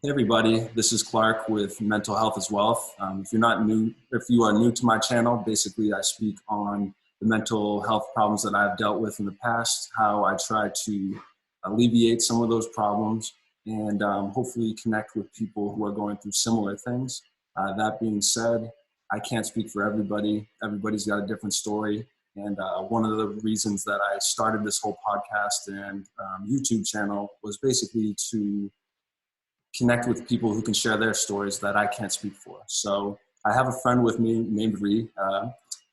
Hey everybody, this is Clark with Mental Health is Wealth. If you are new to my channel, basically I speak on the mental health problems that I've dealt with in the past, how I try to alleviate some of those problems, and hopefully connect with people who are going through similar things. That being said, I can't speak for everybody. Everybody's got a different story. And one of the reasons that I started this whole podcast and YouTube channel was basically to connect with people who can share their stories that I can't speak for. So I have a friend with me named Ree,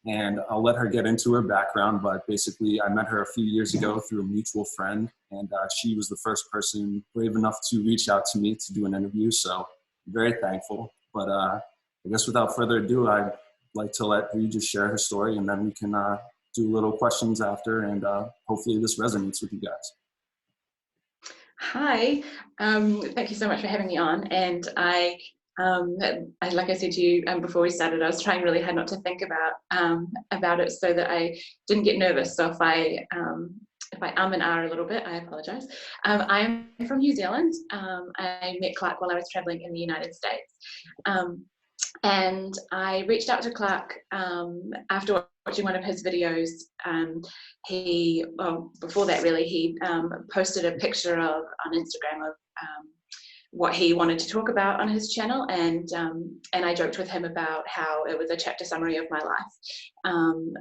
and I'll let her get into her background, but basically I met her a few years ago through a mutual friend, and she was the first person brave enough to reach out to me to do an interview, so I'm very thankful. But I guess without further ado, I'd like to let Ree just share her story, and then we can do little questions after, and hopefully this resonates with you guys. Hi, thank you so much for having me on. And like I said to you before we started, I was trying really hard not to think about it so that I didn't get nervous. So if I and ah a little bit, I apologize. I'm from New Zealand. I met Clark while I was traveling in the United States. And I reached out to Clark after watching one of his videos. Before that really, he posted a picture on Instagram of what he wanted to talk about on his channel, and I joked with him about how it was a chapter summary of my life,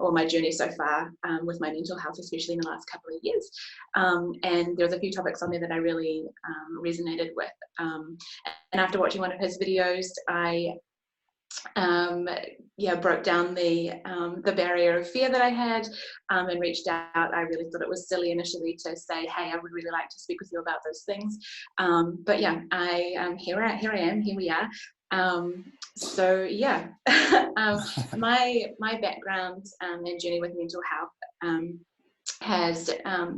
or my journey so far with my mental health, especially in the last couple of years. And there was a few topics on there that I really resonated with. And after watching one of his videos, I broke down the barrier of fear that I had, and reached out. I really thought it was silly initially to say, hey, I would really like to speak with you about those things. But yeah, here I am, here we are. My background and journey with mental health has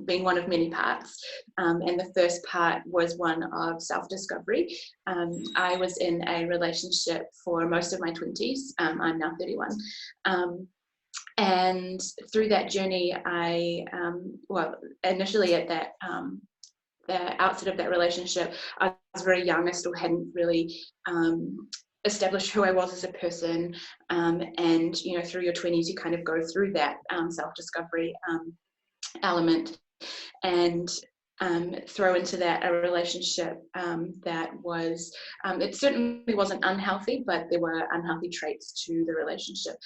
been one of many parts, and the first part was one of self-discovery. I was in a relationship for most of my 20s. I'm now 31. And through that journey, initially at the outset of that relationship, I was very young. I still hadn't really established who I was as a person. And, through your 20s, you kind of go through that self-discovery element, and throw into that a relationship that was, it certainly wasn't unhealthy, but there were unhealthy traits to the relationship.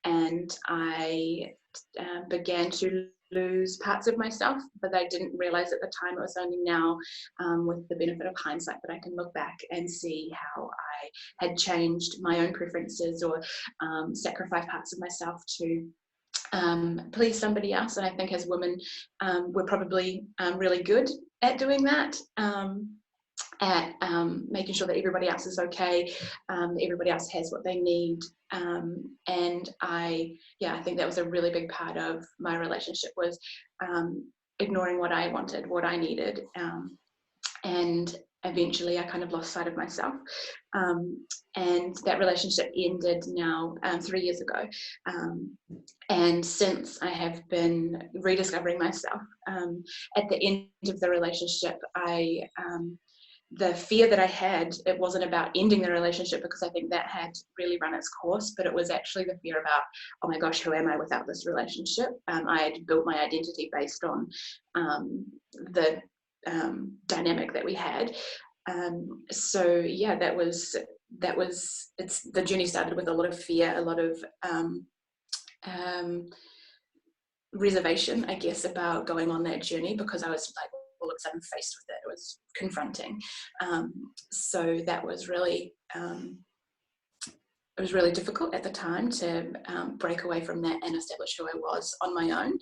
And I began to lose parts of myself, but I didn't realize at the time. It was only now, with the benefit of hindsight, that I can look back and see how I had changed my own preferences, or sacrificed parts of myself to please somebody else. And I think as women, we're probably really good at doing that, at making sure that everybody else is okay, everybody else has what they need. And I think that was a really big part of my relationship, was ignoring what I wanted, what I needed. And eventually I kind of lost sight of myself. And that relationship ended now 3 years ago. And since, I have been rediscovering myself. At the end of the relationship, the fear that I had, it wasn't about ending the relationship, because I think that had really run its course, but it was actually the fear about, oh my gosh, who am I without this relationship? I had built my identity based on the dynamic that we had. The journey started with a lot of fear, a lot of reservation, I guess, about going on that journey, because I was like all of a sudden faced with it. It was confronting. So that was really, it was really difficult at the time to break away from that and establish who I was on my own.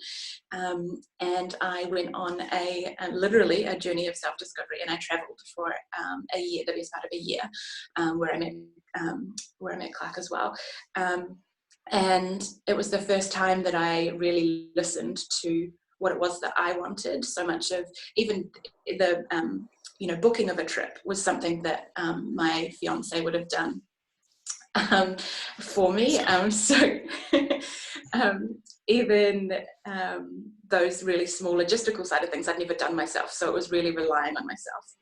And I went on literally a journey of self-discovery, and I traveled for a year, the best part of a year, where I met Clark as well. And it was the first time that I really listened to what it was that I wanted. So much of even the booking of a trip was something that my fiance would have done for me. Even those really small logistical side of things I'd never done myself. So it was really relying on myself.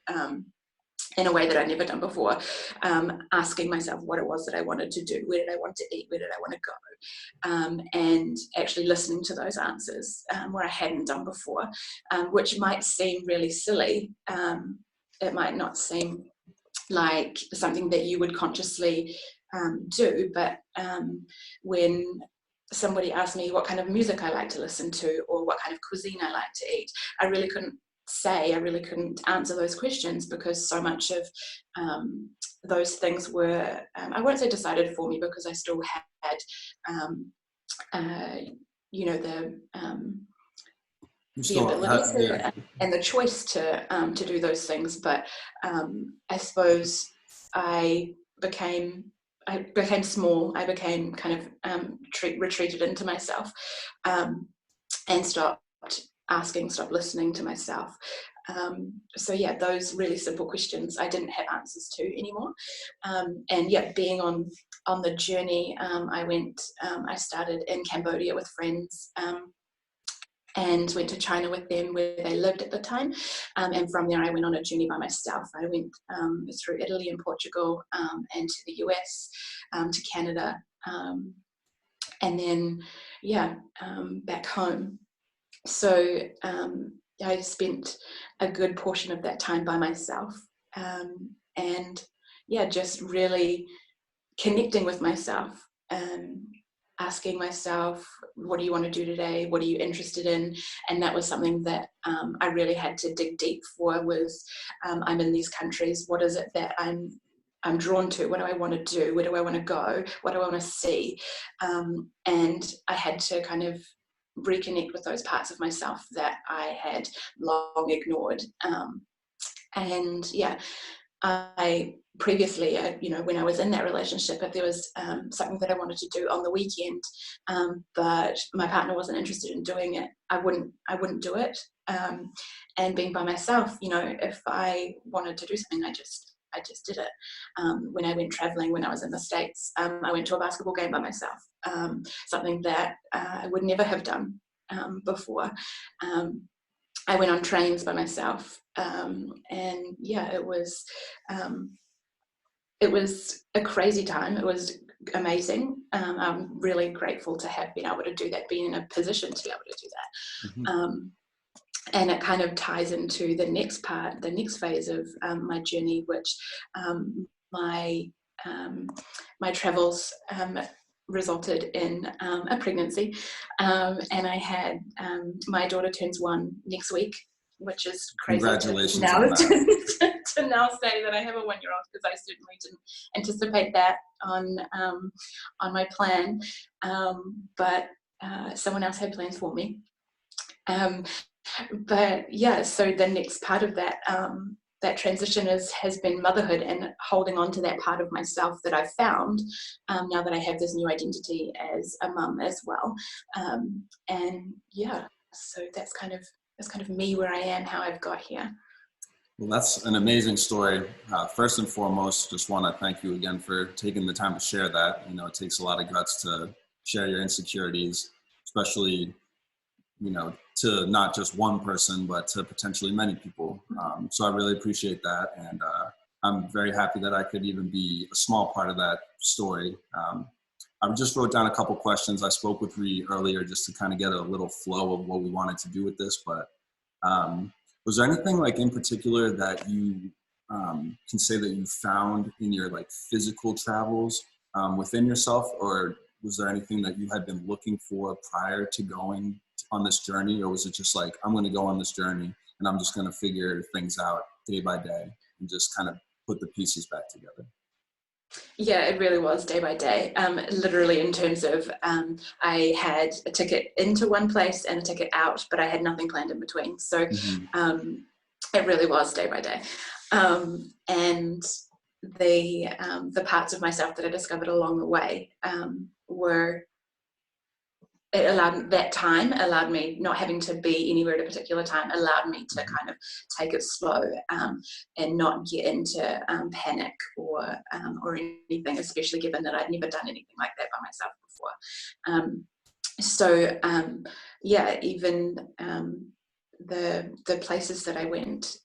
in a way that I'd never done before, asking myself what it was that I wanted to do, where did I want to eat, where did I want to go, and actually listening to those answers where I hadn't done before, which might seem really silly. It might not seem like something that you would consciously do, but when somebody asked me what kind of music I like to listen to or what kind of cuisine I like to eat, I really couldn't answer those questions, because so much of those things were, I won't say decided for me, because I still had, you know, the ability to, and the choice to do those things. But I suppose I became small. I became kind of retreated into myself, and stopped asking, stopped listening to myself. So yeah, those really simple questions I didn't have answers to anymore. And yeah, being on the journey, I started in Cambodia with friends, and went to China with them, where they lived at the time. And from there I went on a journey by myself. I went through Italy and Portugal, and to the US, to Canada, and then back home. So I spent a good portion of that time by myself, and just really connecting with myself, asking myself, what do you want to do today? What are you interested in? And that was something that I really had to dig deep for. Was I'm in these countries, what is it that I'm drawn to? What do I want to do? Where do I want to go? What do I want to see? And I had to kind of reconnect with those parts of myself that I had long ignored. I previously, when I was in that relationship, if there was something that I wanted to do on the weekend, but my partner wasn't interested in doing it, I wouldn't do it. And being by myself, if I wanted to do something, I just did it. When I went traveling, when I was in the States, I went to a basketball game by myself, something that I would never have done before. I went on trains by myself, and it was a crazy time. It was amazing. I'm really grateful to have been able to do that, being in a position to be able to do that. Mm-hmm. And it kind of ties into the next phase of my journey, which my travels resulted in a pregnancy, and I had my daughter turns 1 next week, which is crazy. Congratulations now on that. to now say that I have a 1-year-old, because I certainly didn't anticipate that on my plan, but someone else had plans for me. But yeah, so the next part of that that transition has been motherhood, and holding on to that part of myself that I've found now that I have this new identity as a mum as well. And yeah, so that's kind of me, where I am, how I've got here. Well, that's an amazing story. First and foremost, just want to thank you again for taking the time to share that. It takes a lot of guts to share your insecurities, especially to not just one person, but to potentially many people. So I really appreciate that. And I'm very happy that I could even be a small part of that story. I just wrote down a couple questions. I spoke with Ree earlier just to kind of get a little flow of what we wanted to do with this. But was there anything in particular that you can say that you found in your physical travels within yourself, or was there anything that you had been looking for prior to going on this journey, or was it just I'm going to go on this journey and I'm just going to figure things out day by day and just kind of put the pieces back together? Yeah, it really was day by day. Literally, in terms of I had a ticket into one place and a ticket out, but I had nothing planned in between. So it really was day by day. And the parts of myself that I discovered along the way allowed me, not having to be anywhere at a particular time, allowed me to kind of take it slow, and not get into panic or anything, especially given that I'd never done anything like that by myself before. Even the places that I went,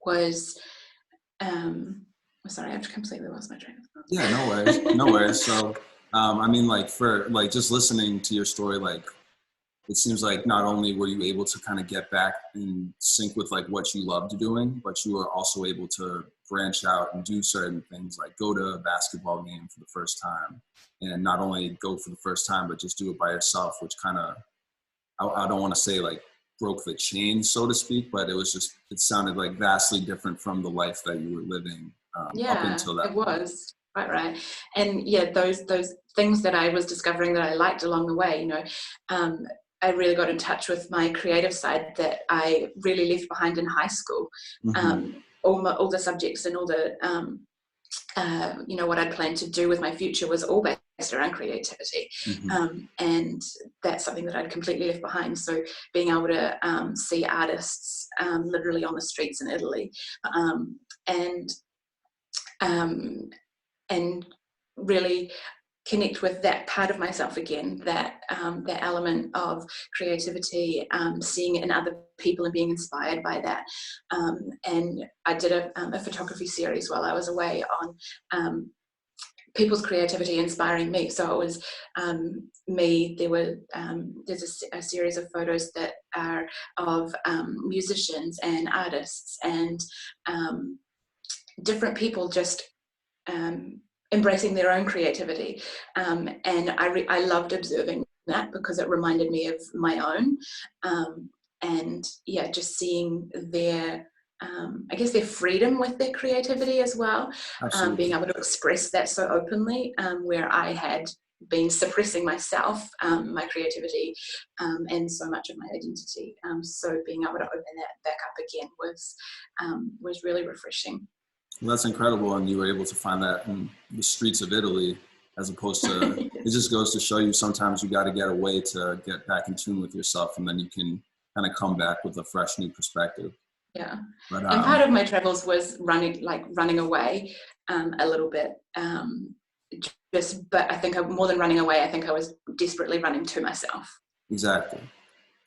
was, sorry, I've completely lost my train of thought. Yeah, no worries, no worries. So, I mean, like for like just listening to your story, like it seems like not only were you able to kind of get back in sync with like what you loved doing, but you were also able to branch out and do certain things like go to a basketball game for the first time, and not only go for the first time, but just do it by yourself, which kind of, I don't want to say like broke the chain, so to speak, but it was just, it sounded like vastly different from the life that you were living up Yeah, until that it point. was quite right. And yeah, those things that I was discovering that I liked along the way, you know, I really got in touch with my creative side that I really left behind in high school. Mm-hmm. All the subjects and all the you know, what I'd planned to do with my future was all based around creativity. Mm-hmm. And that's something that I'd completely left behind. So being able to see artists literally on the streets in Italy, and and really connect with that part of myself again, that that element of creativity, seeing it in other people and being inspired by that. And I did a photography series while I was away on people's creativity inspiring me. So it was me. There's a series of photos that are of musicians and artists and different people just embracing their own creativity, and I loved observing that because it reminded me of my own, and yeah, just seeing their I guess their freedom with their creativity as well, being Absolutely. able to express that so openly, where I had been suppressing myself, my creativity, and so much of my identity. So being able to open that back up again was really refreshing. Well, that's incredible, and you were able to find that in the streets of Italy, as opposed to, it just goes to show you sometimes you got to get away to get back in tune with yourself, and then you can kind of come back with a fresh new perspective. Yeah, But and part of my travels was running away a little bit. But I think more than running away, I think I was desperately running to myself. exactly,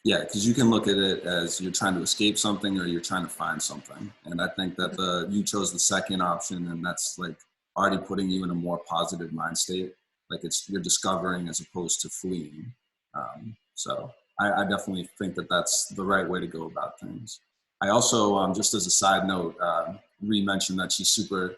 yeah, because you can look at it as you're trying to escape something or you're trying to find something, and I think that you chose the second option, and that's like already putting you in a more positive mind state. Like you're discovering as opposed to fleeing. So I definitely think that that's the right way to go about things. I also, just as a side note, Ree mentioned that she's super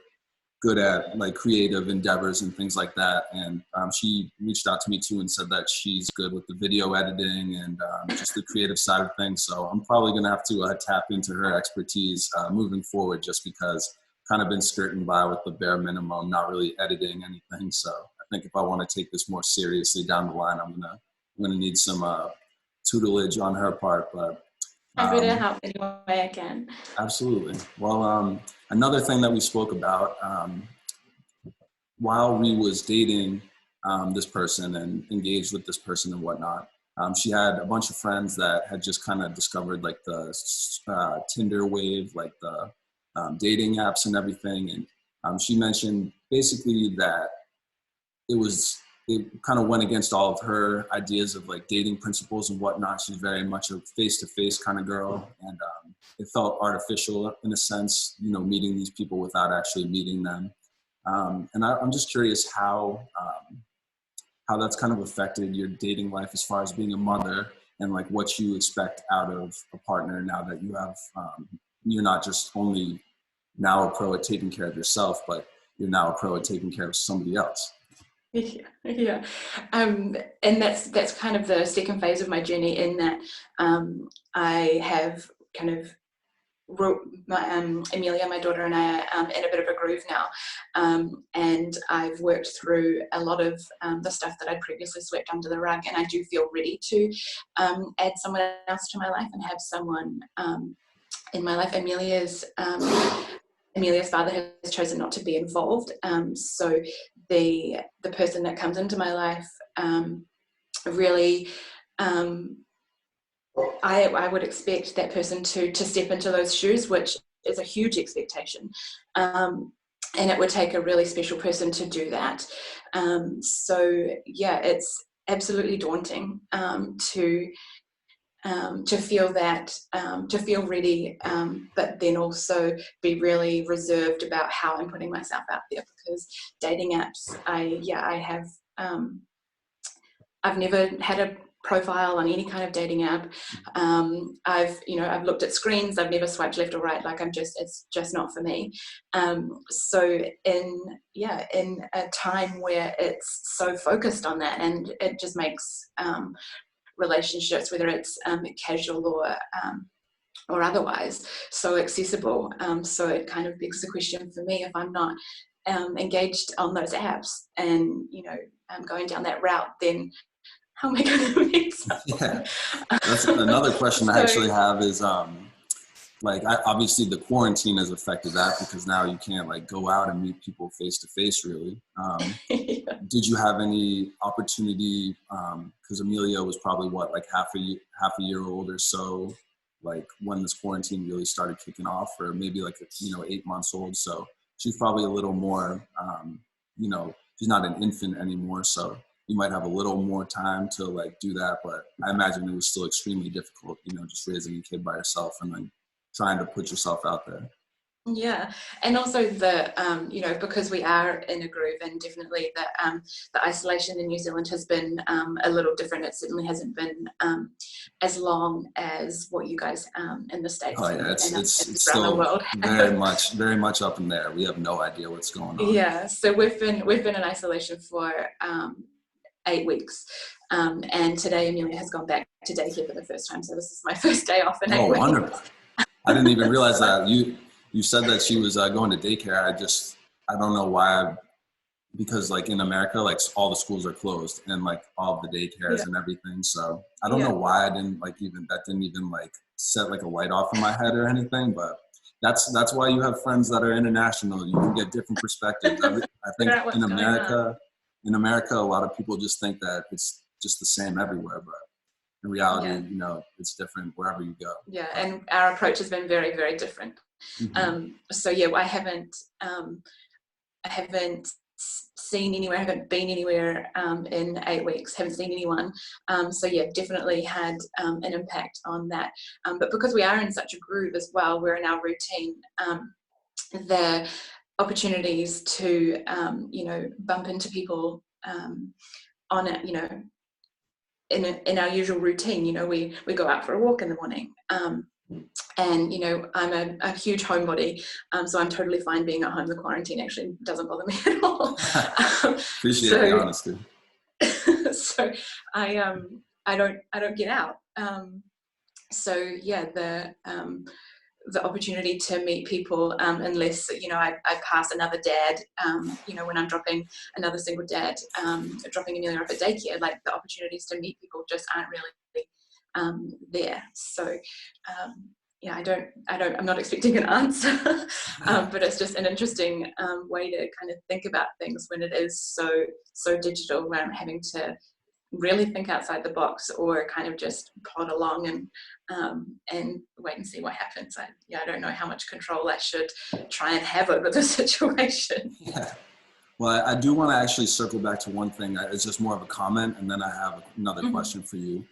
good at like creative endeavors and things like that. And she reached out to me too and said that she's good with the video editing and just the creative side of things. So I'm probably going to have to tap into her expertise moving forward, just because kind of been skirting by with the bare minimum, not really editing anything. So I think if I want to take this more seriously down the line, I'm gonna need some tutelage on her part. But Happy to help any way I can. absolutely. Well, another thing that we spoke about while we was dating this person and engaged with this person and whatnot, she had a bunch of friends that had just kind of discovered like the Tinder wave, like the dating apps and everything. And she mentioned basically that it kind of went against all of her ideas of like dating principles and whatnot. She's very much a face-to-face kind of girl, and it felt artificial in a sense, you know, meeting these people without actually meeting them. And I'm just curious how that's kind of affected your dating life as far as being a mother, and like what you expect out of a partner now that you have, you're not just only now a pro at taking care of yourself, but you're now a pro at taking care of somebody else. Yeah. And that's kind of the second phase of my journey, in that I have kind of Emilia, my daughter, and I are in a bit of a groove now, and I've worked through a lot of the stuff that I'd previously swept under the rug, and I do feel ready to add someone else to my life and have someone in my life. Emilia's father has chosen not to be involved, so the person that comes into my life really, I would expect that person to step into those shoes, which is a huge expectation, and it would take a really special person to do that. So yeah, it's absolutely daunting to to feel that, to feel ready, but then also be really reserved about how I'm putting myself out there, because dating apps, I have, I've never had a profile on any kind of dating app. I've looked at screens. I've never swiped left or right. Like it's just not for me. So in a time where it's so focused on that, and it just makes relationships, whether it's casual or otherwise, so accessible. So it kind of begs the question for me, if I'm not engaged on those apps and going down that route, then how am I going to meet someone? Yeah, that's another question I actually have is obviously the quarantine has affected that, because now you can't like go out and meet people face to face really. Yeah. Did you have any opportunity, because Emilia was probably like half a year old or so, like when this quarantine really started kicking off, or maybe like 8 months old, so she's probably a little more she's not an infant anymore, so you might have a little more time to like do that, but I imagine it was still extremely difficult, just raising a kid by yourself and then trying to put yourself out there. Yeah, and also the because we are in a groove, and definitely the isolation in New Zealand has been a little different. It certainly hasn't been as long as what you guys in the States it's around still the world very much up in there. We have no idea what's going on. Yeah, so we've been in isolation for 8 weeks, and today Emilia has gone back to daycare for the first time. So this is my first day off in 8 weeks. Wonderful! I didn't even realize that you said that she was going to daycare. I don't know why, because like in America, like all the schools are closed and like all the daycares and everything. So I don't know why I didn't didn't even like set like a light off in my head or anything. But that's why you have friends that are international. You can get different perspectives. I think in America, a lot of people just think that it's just the same everywhere, but in reality, it's different wherever you go. Yeah, and our approach has been very, very different. Mm-hmm. So yeah, I haven't seen anywhere, I haven't been anywhere in 8 weeks, haven't seen anyone. So yeah, definitely had an impact on that. But because we are in such a groove as well, we're in our routine, the opportunities to bump into people on it, in our usual routine, we go out for a walk in the morning, and I'm a huge homebody, so I'm totally fine being at home. The quarantine actually doesn't bother me at all. Appreciate the honesty. So I don't get out. So yeah, the opportunity to meet people, unless I pass another dad, when I'm dropping another single dad, dropping Emilia off at daycare, like the opportunities to meet people just aren't really there. So I'm not expecting an answer, but it's just an interesting way to kind of think about things when it is so digital, where I'm having to really think outside the box, or kind of just plod along and wait and see what happens. I don't know how much control I should try and have over the situation. Yeah. Well, I do want to actually circle back to one thing. It's just more of a comment, and then I have another question for you.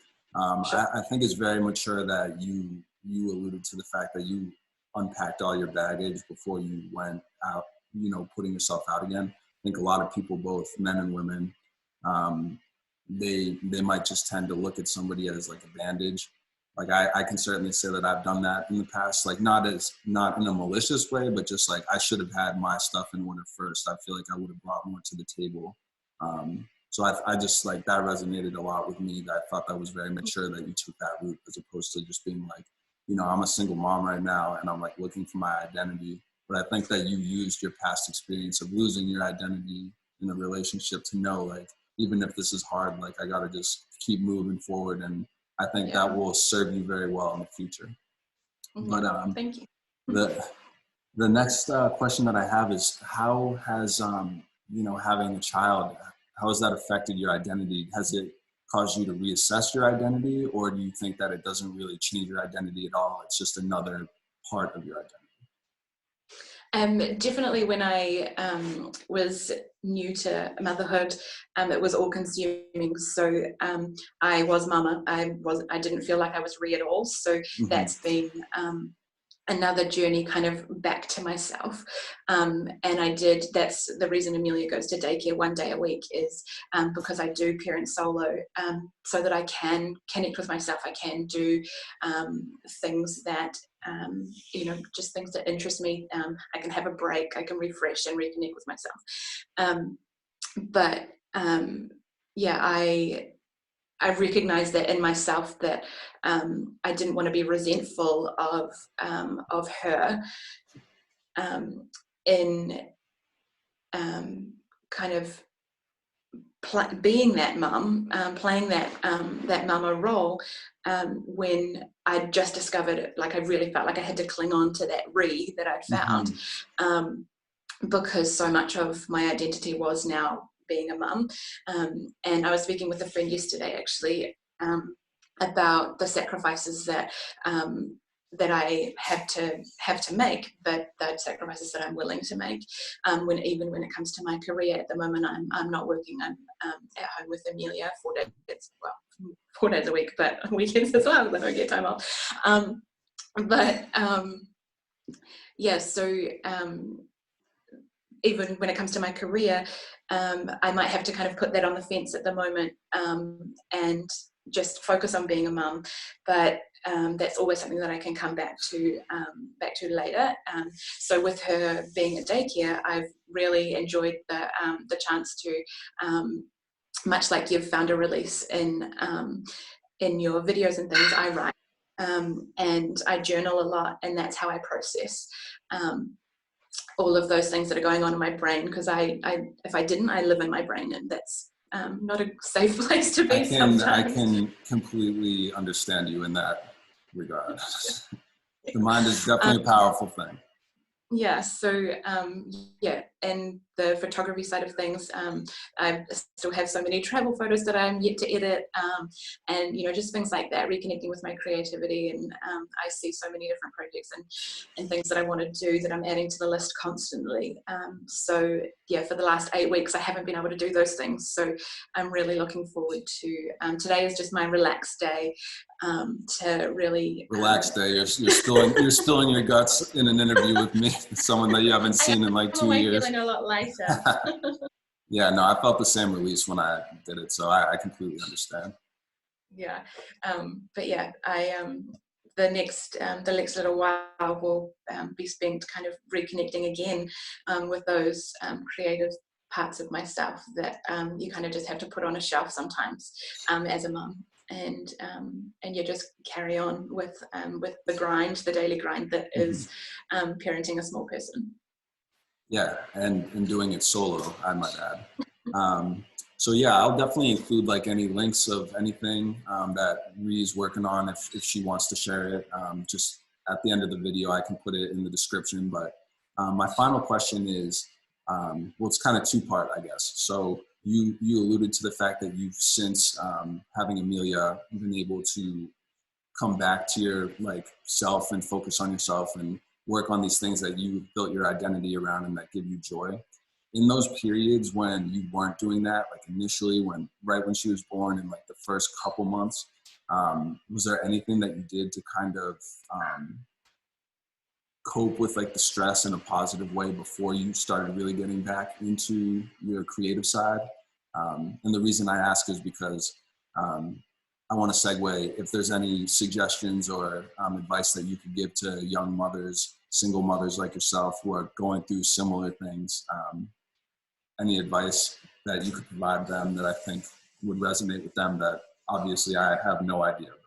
Sure. I think it's very mature that you alluded to the fact that you unpacked all your baggage before you went out, putting yourself out again. I think a lot of people, both men and women, they might just tend to look at somebody as like a bandage. Like I can certainly say that I've done that in the past, like not in a malicious way, but just like I should have had my stuff in order first. I feel like I would have brought more to the table. So I just like that resonated a lot with me. That I thought that was very mature that you took that route, as opposed to just being like, I'm a single mom right now and I'm like looking for my identity. But I think that you used your past experience of losing your identity in a relationship to know, like, even if this is hard, like I got to just keep moving forward. And I think that will serve you very well in the future. Mm-hmm. But thank you. The next question that I have is, how has, having a child, how has that affected your identity? Has it caused you to reassess your identity, or do you think that it doesn't really change your identity at all? It's just another part of your identity? Definitely when I was new to motherhood, it was all consuming. So I was mama. I didn't feel like I was Ree at all. So Mm-hmm. that's been another journey kind of back to myself. And that's the reason Emilia goes to daycare 1 day a week is because I do parent solo, so that I can connect with myself. I can do things that, just things that interest me. I can have a break, I can refresh and reconnect with myself. But yeah, I recognized that in myself, that I didn't want to be resentful of her in kind of being that mum, playing that mama role, when I just discovered it. Like I really felt like I had to cling on to that Ree that I'd found, Mm-hmm. because so much of my identity was now being a mum. And I was speaking with a friend yesterday, actually, about the sacrifices that that I have to make, but the sacrifices that I'm willing to make. Even when it comes to my career, at the moment, I'm not working. I'm at home with Emilia 4 days a week, but weekends as well. I don't get time off. But yeah, so. Even when it comes to my career, I might have to kind of put that on the fence at the moment, and just focus on being a mum. But that's always something that I can come back to later. So with her being at daycare, I've really enjoyed the chance to, much like you've found a release in your videos and things, I write, and I journal a lot, and that's how I process all of those things that are going on in my brain, because if I didn't, I live in my brain, and that's not a safe place to be sometimes. I can completely understand you in that regard. The mind is definitely a powerful thing. Yeah, so yeah, and the photography side of things, I still have so many travel photos that I'm yet to edit, and just things like that, reconnecting with my creativity. And I see so many different projects and things that I want to do that I'm adding to the list constantly. So yeah, for the last 8 weeks I haven't been able to do those things, so I'm really looking forward to today is just my relaxed day, to really relaxed day. You're still in your guts in an interview with me, someone that you haven't seen in like 2 years. Feeling a lot lighter. Yeah, no, I felt the same release when I did it, so I completely understand. Yeah, but yeah, the next little while will be spent kind of reconnecting again with those creative parts of myself that you kind of just have to put on a shelf sometimes as a mum. And you just carry on with the daily grind that is parenting a small person. Yeah, and doing it solo, I might add. So yeah, I'll definitely include like any links of anything that Ree's working on if she wants to share it. Just at the end of the video, I can put it in the description. But my final question is, well, it's kind of two-part, I guess. So you alluded to the fact that you've since having Emilia been able to come back to your like self and focus on yourself and work on these things that you built your identity around and that give you joy. In those periods when you weren't doing that, like initially right when she was born in like the first couple months, was there anything that you did to kind of cope with like the stress in a positive way before you started really getting back into your creative side? And the reason I ask is because I want to segue if there's any suggestions or advice that you could give to young mothers, single mothers like yourself who are going through similar things. Any advice that you could provide them that I think would resonate with them that obviously I have no idea about?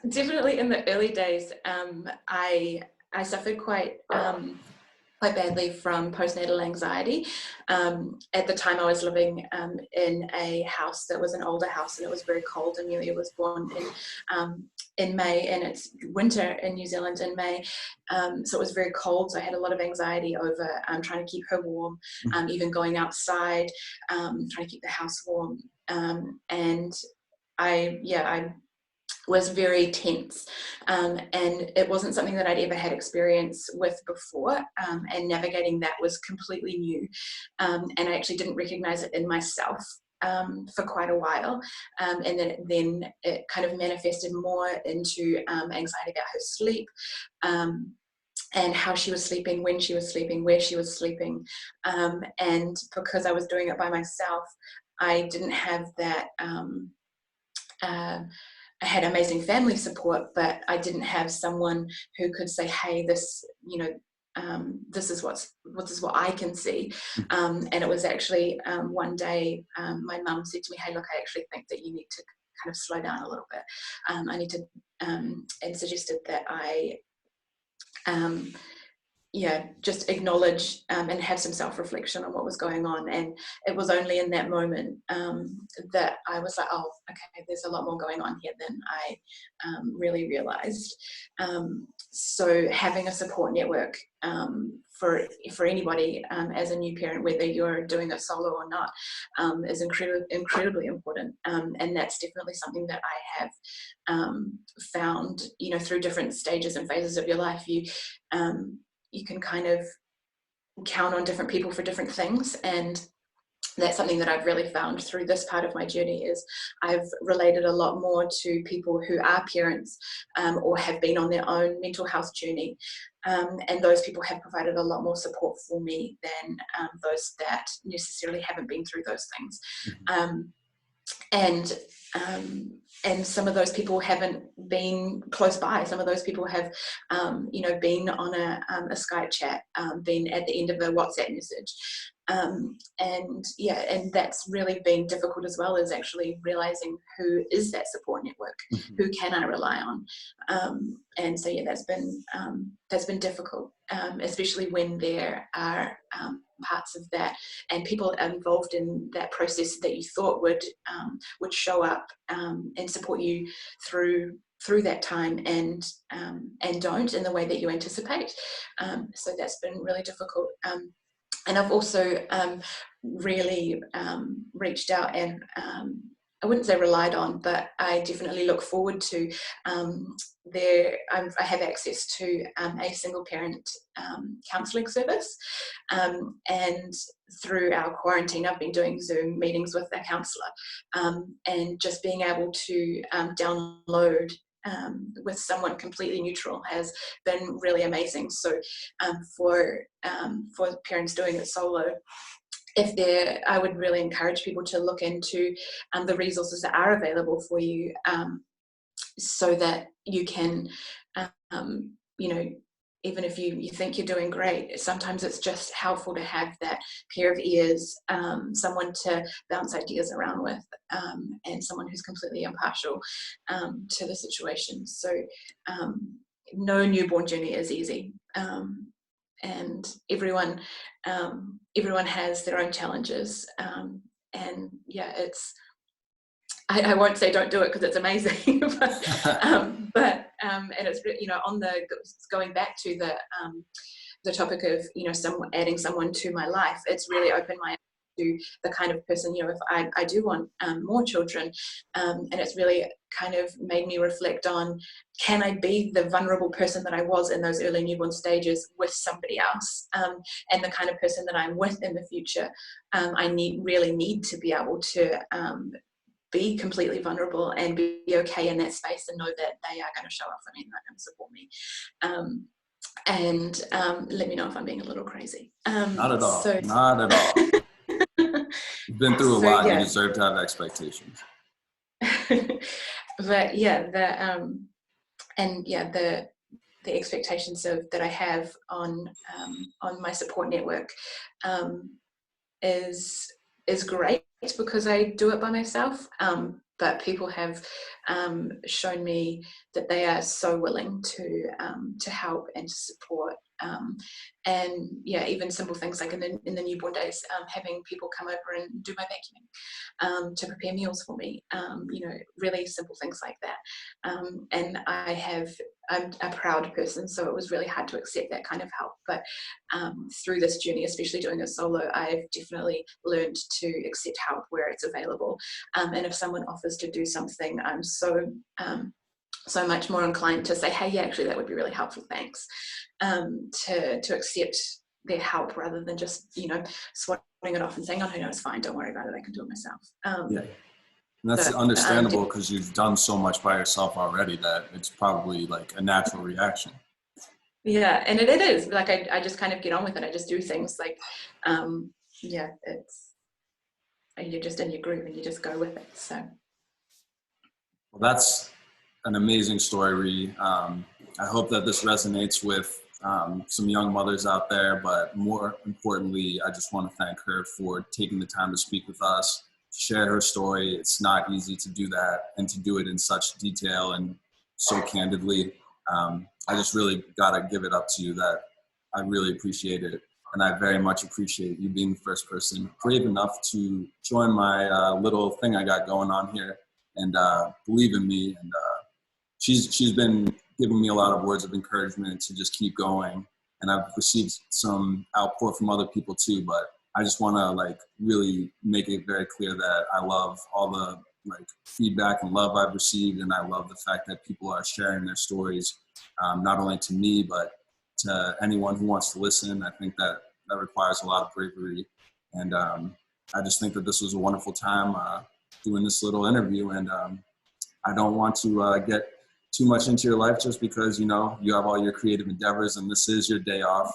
Definitely in the early days, I suffered quite badly from postnatal anxiety. At the time I was living in a house that was an older house, and it was very cold. Emilia was born in May, and it's winter in New Zealand in May, so it was very cold. So I had a lot of anxiety over trying to keep her warm, even going outside, trying to keep the house warm, and I was very tense, and it wasn't something that I'd ever had experience with before, and navigating that was completely new, and I actually didn't recognize it in myself for quite a while, and then it kind of manifested more into anxiety about her sleep, and how she was sleeping, when she was sleeping, where she was sleeping, and because I was doing it by myself, I didn't have that. I had amazing family support, but I didn't have someone who could say, "Hey, this, this is what I can see." And it was actually one day my mum said to me, "Hey, look, I actually think that you need to kind of slow down a little bit. I need to," and suggested that I just acknowledge and have some self-reflection on what was going on. And it was only in that moment that I was like, oh, okay, there's a lot more going on here than I really realized. So having a support network for anybody as a new parent, whether you're doing it solo or not, is incredibly important. And that's definitely something that I have found, through different stages and phases of your life. You can kind of count on different people for different things, and that's something that I've really found through this part of my journey. Is I've related a lot more to people who are parents or have been on their own mental health journey, and those people have provided a lot more support for me than those that necessarily haven't been through those things. And some of those people haven't been close by. Some of those people have, been on a Skype chat, been at the end of a WhatsApp message. And that's really been difficult as well, is actually realizing who is that support network, who can I rely on. And so, that's been difficult, especially when there are parts of that and people involved in that process that you thought would show up and support you through that time, and don't in the way that you anticipate. So that's been really difficult. And I've also really reached out and I wouldn't say relied on, but I definitely look forward to I have access to a single parent counselling service, and through our quarantine I've been doing Zoom meetings with a counsellor, and just being able to download with someone completely neutral has been really amazing. So for parents doing it solo, I would really encourage people to look into the resources that are available for you, so that you can, even if you think you're doing great, sometimes it's just helpful to have that pair of ears, someone to bounce ideas around with, and someone who's completely impartial to the situation. So no newborn journey is easy. And everyone has their own challenges, and it's I won't say don't do it because it's amazing, but and it's on the going back to the topic of adding someone to my life, it's really opened my eyes to the kind of person, if I do want more children, and it's really kind of made me reflect on, can I be the vulnerable person that I was in those early newborn stages with somebody else, and the kind of person that I'm with in the future. I really need to be able to be completely vulnerable and be okay in that space, and know that they are going to show up for me and they're going to support me. And let me know if I'm being a little crazy. Not at all. Not at all. You've been through a lot. You deserve to have expectations. But the expectations that I have on my support network is great because I do it by myself. But people have shown me that they are so willing to help and to support. And even simple things like in the newborn days, having people come over and do my vacuuming, to prepare meals for me, really simple things like that. And I'm a proud person, so it was really hard to accept that kind of help. But through this journey, especially doing it solo, I've definitely learned to accept help where it's available. And if someone offers to do something, I'm so so much more inclined to say, hey, yeah, actually that would be really helpful, thanks, to accept their help rather than just, you know, swatting it off and saying, oh no, it's fine, don't worry about it, I can do it myself. Yeah. And that's understandable because you've done so much by yourself already that it's probably like a natural reaction. Yeah, and it is like I just kind of get on with it. I just do things like, yeah, you're just in your groove and you just go with it. So. Well, that's an amazing story, Ree. I hope that this resonates with some young mothers out there, but more importantly, I just want to thank her for taking the time to speak with us, share her story. It's not easy to do that and to do it in such detail and so candidly. I just really got to give it up to you that I really appreciate it. And I very much appreciate you being the first person brave enough to join my little thing I got going on here and believe in me. And she's been giving me a lot of words of encouragement to just keep going. And I've received some outpour from other people too, but I just want to like really make it very clear that I love all the like feedback and love I've received. And I love the fact that people are sharing their stories, not only to me, but to anyone who wants to listen. I think that requires a lot of bravery. And I just think that this was a wonderful time doing this little interview. And I don't want to get too much into your life just because, you know, you have all your creative endeavors and this is your day off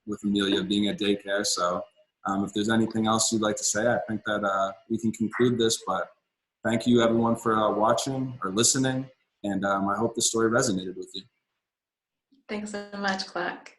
with Emilia being at daycare. So if there's anything else you'd like to say, I think that we can conclude this. But thank you everyone for watching or listening. And I hope the story resonated with you. Thanks so much, Clark.